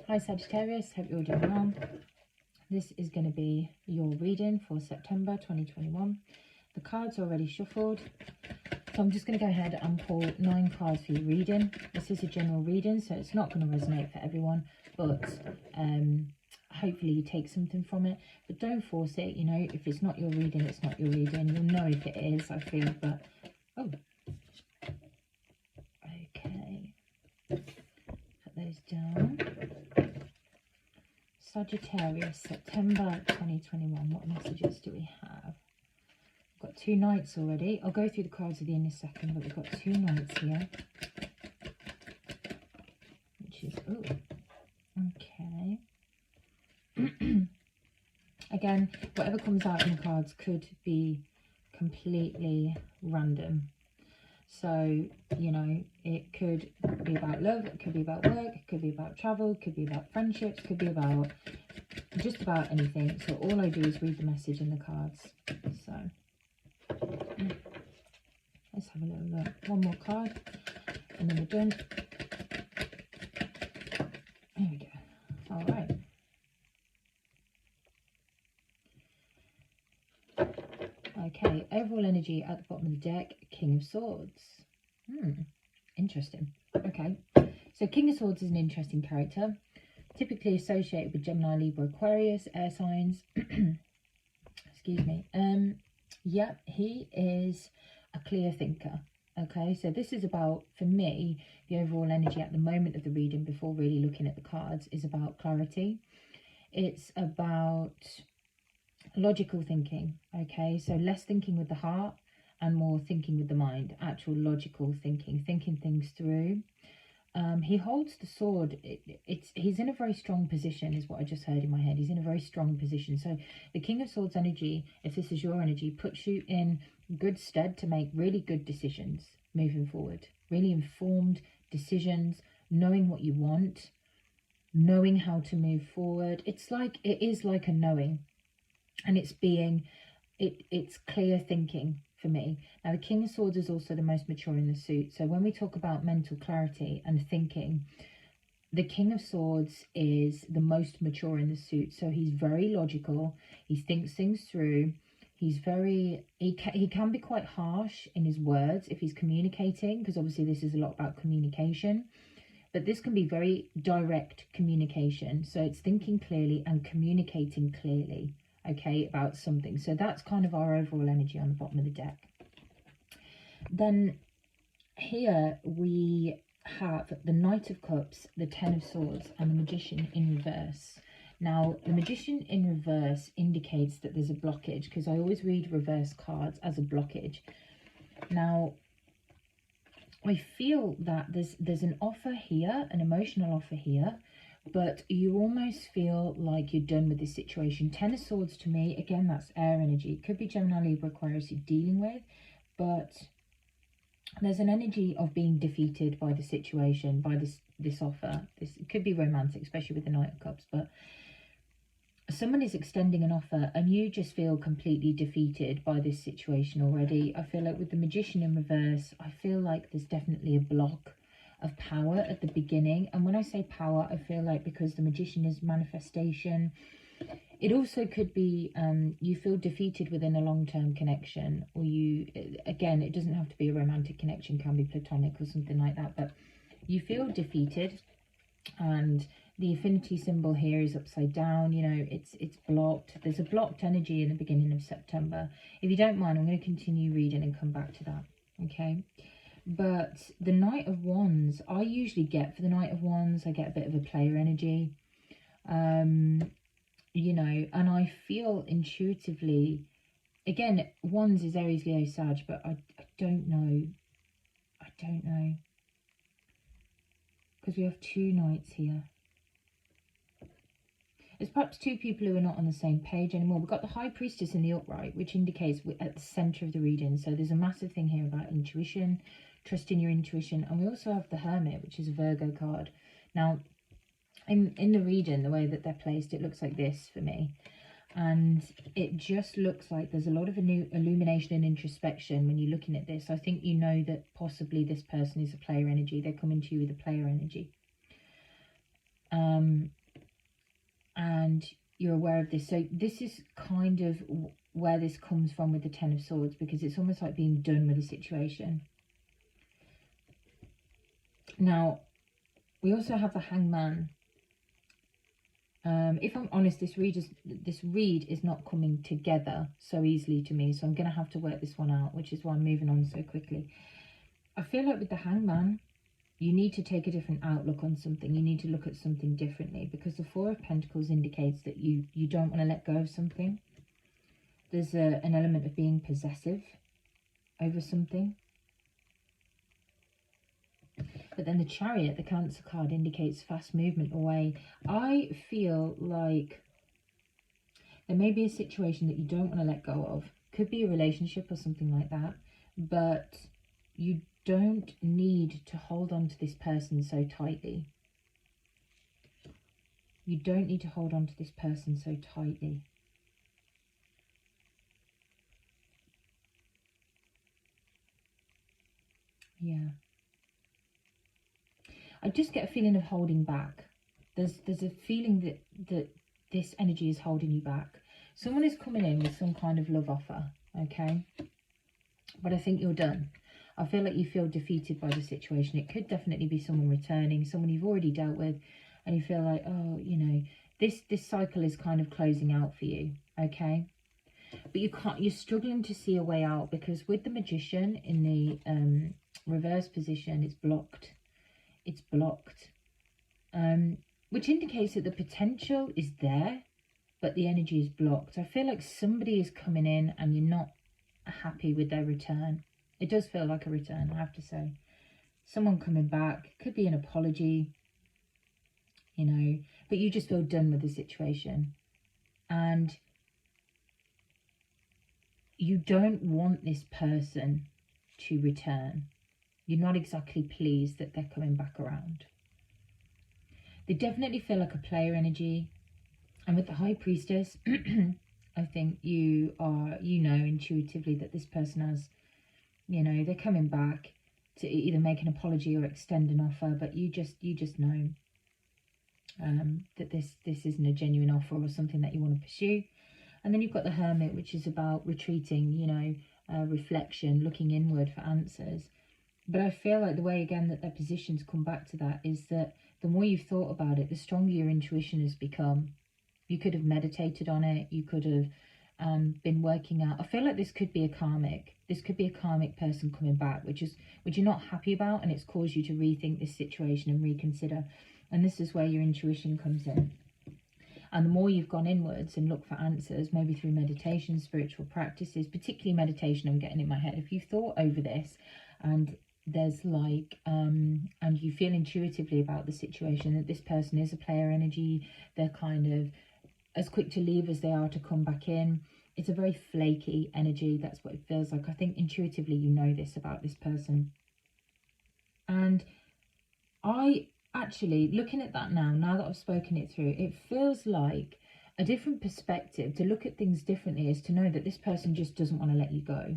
Hi Sagittarius, hope you're doing well. This is going to be your reading for September 2021. The cards are already shuffled, so I'm just going to go ahead and pull 9 cards for your reading. This is a general reading, so it's not going to resonate for everyone, but hopefully you take something from it. But don't force it, you know, if it's not your reading, it's not your reading. You'll know if it is, I feel, but oh, okay, put those down. Sagittarius, September 2021. What messages do we have? We've got 2 knights already. I'll go through the cards again in a second, but we've got 2 knights here. Which is, oh, okay. Again, whatever comes out in the cards could be completely random. So, you know, it could be about love, it could be about work, it could be about travel, it could be about friendships, it could be about just about anything. So all I do is read the message in the cards. So let's have a little look. One more card and then we're done. There we go. All right. Okay, overall energy at the bottom of the deck, King of Swords. Interesting. Okay, so King of Swords is an interesting character, typically associated with Gemini, Libra, Aquarius, air signs. Excuse me. Yeah, he is a clear thinker. Okay, so this is about, for me, the overall energy at the moment of the reading before really looking at the cards is about clarity. It's about logical thinking. Okay, so less thinking with the heart and more thinking with the mind, actual logical thinking, thinking things through. He holds the sword. He's in a very strong position, is what I just heard in my head. He's in a very strong position. So the King of Swords energy, if this is your energy, puts you in good stead to make really good decisions moving forward. Really informed decisions, knowing what you want, knowing how to move forward. It is like a knowing. And it's clear thinking for me. Now, the King of Swords is also the most mature in the suit. So when we talk about mental clarity and thinking, the King of Swords is the most mature in the suit. So he's very logical. He thinks things through. He's he can be quite harsh in his words if he's communicating, because obviously this is a lot about communication. But this can be very direct communication. So it's thinking clearly and communicating clearly. Okay, about something. So that's kind of our overall energy on the bottom of the deck. Then here we have the Knight of Cups, the 10 of Swords, and the Magician in reverse. Now, the Magician in reverse indicates that there's a blockage, because I always read reverse cards as a blockage. Now, I feel that there's an offer here, an emotional offer here, but you almost feel like you're done with this situation. 10 of Swords to me, again, that's air energy. It could be Gemini, Libra, Aquarius you're dealing with, but there's an energy of being defeated by the situation, by this offer. It could be romantic, especially with the Knight of Cups, but someone is extending an offer and you just feel completely defeated by this situation already. I feel like with the Magician in reverse, I feel like there's definitely a block of power at the beginning. And when I say power, I feel like because the Magician is manifestation, it also could be you feel defeated within a long-term connection, or you, again, it doesn't have to be a romantic connection, can be platonic or something like that, but you feel defeated. And the infinity symbol here is upside down, you know, it's blocked. There's a blocked energy in the beginning of September. If you don't mind, I'm going to continue reading and come back to that, okay? But the Knight of Wands, I usually get, for the Knight of Wands, I get a bit of a player energy, you know, and I feel intuitively, again, Wands is Aries, Leo, Sag, but I don't know. I don't know. Because we have 2 knights here. There's perhaps 2 people who are not on the same page anymore. We've got the High Priestess in the upright, which indicates we're at the centre of the reading. So there's a massive thing here about intuition, trusting your intuition. And we also have the Hermit, which is a Virgo card. Now, in the reading, the way that they're placed, it looks like this for me. And it just looks like there's a lot of illumination and introspection when you're looking at this. I think you know that possibly this person is a player energy. They're coming to you with a player energy. you're aware of this. So this is kind of where this comes from with the Ten of Swords, because it's almost like being done with a situation. Now, we also have the Hangman. If I'm honest, this read is not coming together so easily to me, so I'm going to have to work this one out, which is why I'm moving on so quickly. I feel like with the Hangman, you need to take a different outlook on something. You need to look at something differently, because the Four of Pentacles indicates that you don't want to let go of something. There's an element of being possessive over something. But then the Chariot, the Cancer card, indicates fast movement away. I feel like there may be a situation that you don't want to let go of. Could be a relationship or something like that. But you don't need to hold on to this person so tightly. You don't need to hold on to this person so tightly. Yeah. I just get a feeling of holding back. There's a feeling that this energy is holding you back. Someone is coming in with some kind of love offer, okay? But I think you're done. I feel like you feel defeated by the situation. It could definitely be someone returning, someone you've already dealt with, and you feel like, oh, you know, this cycle is kind of closing out for you, okay? But you're struggling to see a way out, because with the Magician in the reverse position, it's blocked. It's blocked, which indicates that the potential is there, but the energy is blocked. I feel like somebody is coming in and you're not happy with their return. It does feel like a return, I have to say. Someone coming back, could be an apology, you know, but you just feel done with the situation. And you don't want this person to return. You're not exactly pleased that they're coming back around. They definitely feel like a player energy. And with the High Priestess, I think you know intuitively that this person has, you know, they're coming back to either make an apology or extend an offer, but you just know that this isn't a genuine offer or something that you want to pursue. And then you've got the Hermit, which is about retreating, you know, reflection, looking inward for answers. But I feel like the way, again, that their positions come back to that is that the more you've thought about it, the stronger your intuition has become. You could have meditated on it. You could have been working out. I feel like this could be a karmic. This could be a karmic person coming back, which you're not happy about, and it's caused you to rethink this situation and reconsider. And this is where your intuition comes in. And the more you've gone inwards and looked for answers, maybe through meditation, spiritual practices, particularly meditation, I'm getting in my head. If you've thought over this and there's like, and you feel intuitively about the situation that this person is a player energy, they're kind of as quick to leave as they are to come back in. It's a very flaky energy. That's what it feels like. I think intuitively you know this about this person. And I actually, looking at that now that I've spoken it through, it feels like a different perspective. To look at things differently is to know that this person just doesn't want to let you go.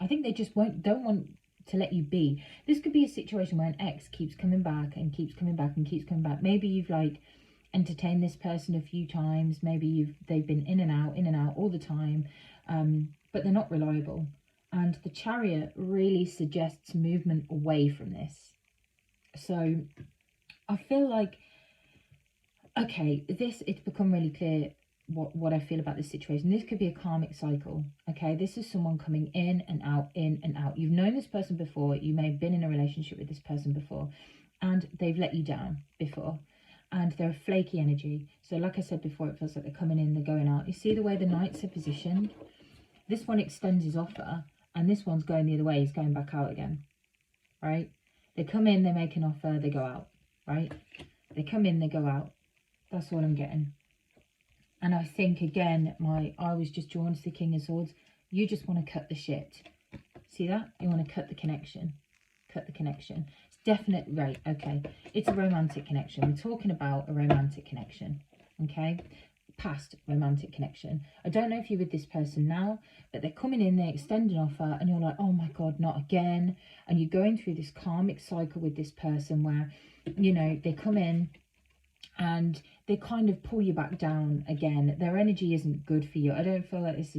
I think they just don't want to let you be. This could be a situation where an ex keeps coming back and keeps coming back and keeps coming back. Maybe you've like entertained this person a few times. Maybe they've been in and out all the time, but they're not reliable. And the Chariot really suggests movement away from this. So I feel like, okay, it's become really clear what I feel about this situation. This could be a karmic cycle, okay? This is someone coming in and out, in and out. You've known this person before. You may have been in a relationship with this person before, and they've let you down before. And they're a flaky energy. So like I said before, it feels like they're coming in, they're going out. You see the way the Knights are positioned? This one extends his offer, and this one's going the other way. He's going back out again, right? They come in, they make an offer, they go out, right? They come in, they go out. That's all I'm getting. And I think, again, I was just drawn to the King of Swords. You just want to cut the shit. See that? You want to cut the connection. Cut the connection. It's definite, right, okay. It's a romantic connection. We're talking about a romantic connection, okay? Past romantic connection. I don't know if you're with this person now, but they're coming in, they extend an offer, and you're like, oh my God, not again. And you're going through this karmic cycle with this person where, you know, they come in, and they kind of pull you back down again. Their energy isn't good for you. I don't feel like this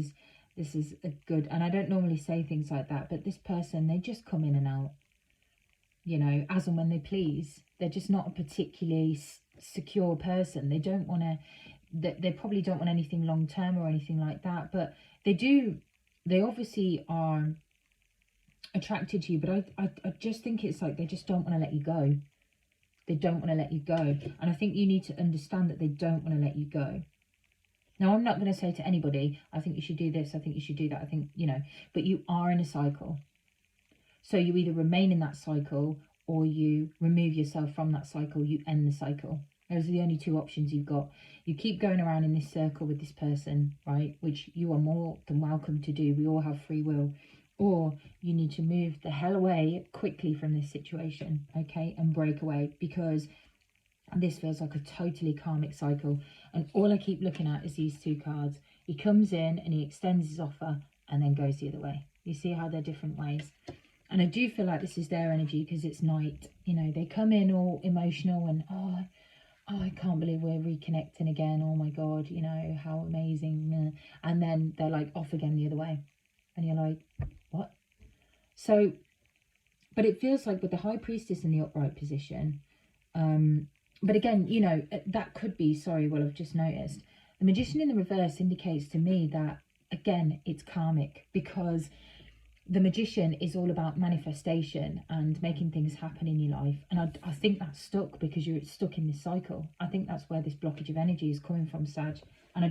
is a good, and I don't normally say things like that, but this person, they just come in and out, you know, as and when they please. They're just not a particularly secure person. They don't want to, they probably don't want anything long term or anything like that, but they obviously are attracted to you. But I just think it's like they just don't want to let you go. They don't want to let you go. And I think you need to understand that they don't want to let you go. Now, I'm not going to say to anybody, I think you should do this, I think you should do that, I think, you know, but you are in a cycle. So you either remain in that cycle or you remove yourself from that cycle, you end the cycle. Those are the only two options you've got. You keep going around in this circle with this person, right, which you are more than welcome to do. We all have free will. Or you need to move the hell away quickly from this situation, okay, and break away, because this feels like a totally karmic cycle. And all I keep looking at is these two cards. He comes in and he extends his offer and then goes the other way. You see how they're different ways. And I do feel like this is their energy because it's night. You know, they come in all emotional and, oh, I can't believe we're reconnecting again. Oh, my God, you know, how amazing. And then they're like off again the other way. And you're like, what? So, but it feels like with the High Priestess in the upright position, but again, you know, that could be, sorry, well, I've just noticed. The Magician in the reverse indicates to me that, again, it's karmic, because the Magician is all about manifestation and making things happen in your life. And I think that's stuck because you're stuck in this cycle. I think that's where this blockage of energy is coming from, Sag. And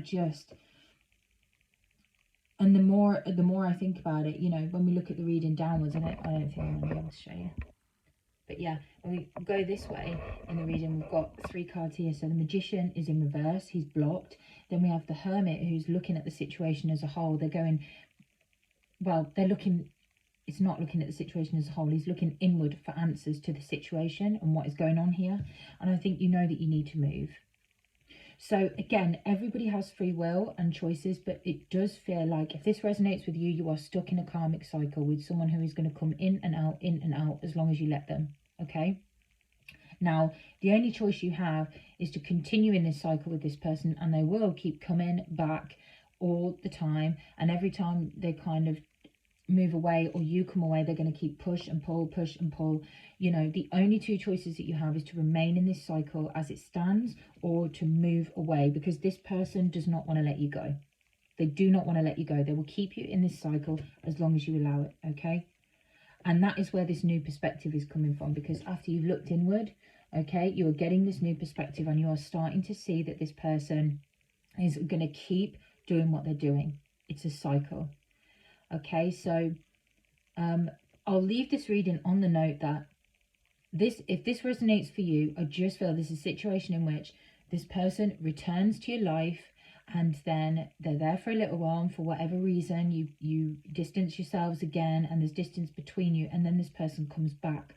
and the more I think about it, you know, when we look at the reading downwards, I don't think I'm going to be able to show you. But yeah, when we go this way in the reading, we've got three cards here. So the Magician is in reverse, he's blocked. Then we have the Hermit, who's looking at the situation as a whole. They're going, well, they're looking, it's not looking at the situation as a whole. He's looking inward for answers to the situation and what is going on here. And I think you know that you need to move. So again, everybody has free will and choices, but it does feel like if this resonates with you, you are stuck in a karmic cycle with someone who is going to come in and out as long as you let them. Okay. Now, the only choice you have is to continue in this cycle with this person, and they will keep coming back all the time. And every time they kind of move away or you come away, they're going to keep push and pull. You know, the only two choices that you have is to remain in this cycle as it stands or to move away, because this person does not want to let you go. They do not want to let you go. They will keep you in this cycle as long as you allow it. Okay. And that is where this new perspective is coming from, because after you've looked inward, okay, you are getting this new perspective and you are starting to see that this person is going to keep doing what they're doing. It's a cycle. Okay, so I'll leave this reading on the note that if this resonates for you, I just feel this is a situation in which this person returns to your life, and then they're there for a little while, and for whatever reason you distance yourselves again, and there's distance between you, and then this person comes back.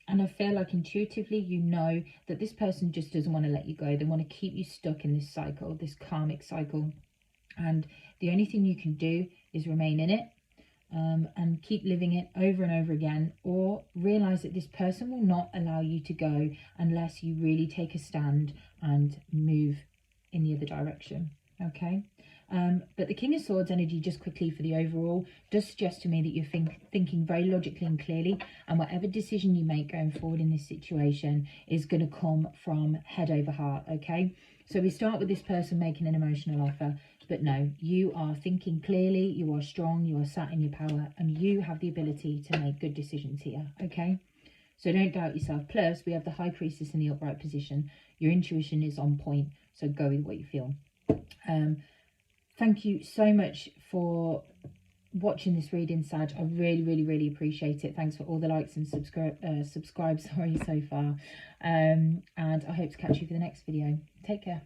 And I feel like intuitively you know that this person just doesn't want to let you go. They want to keep you stuck in this cycle, this karmic cycle. And the only thing you can do is remain in it, and keep living it over and over again, or realize that this person will not allow you to go unless you really take a stand and move in the other direction. Okay. But the King of Swords energy, just quickly for the overall, does suggest to me that you're thinking very logically and clearly, and whatever decision you make going forward in this situation is going to come from head over heart. Okay, so we start with this person making an emotional offer, but no, you are thinking clearly, you are strong, you are sat in your power, and you have the ability to make good decisions here. Okay, so don't doubt yourself. Plus we have the High Priestess in the upright position. Your intuition is on point, so go with what you feel. Thank you so much for watching this reading, Sag. I really appreciate it. Thanks for all the likes and subscribe so far. And I hope to catch you for the next video. Take care.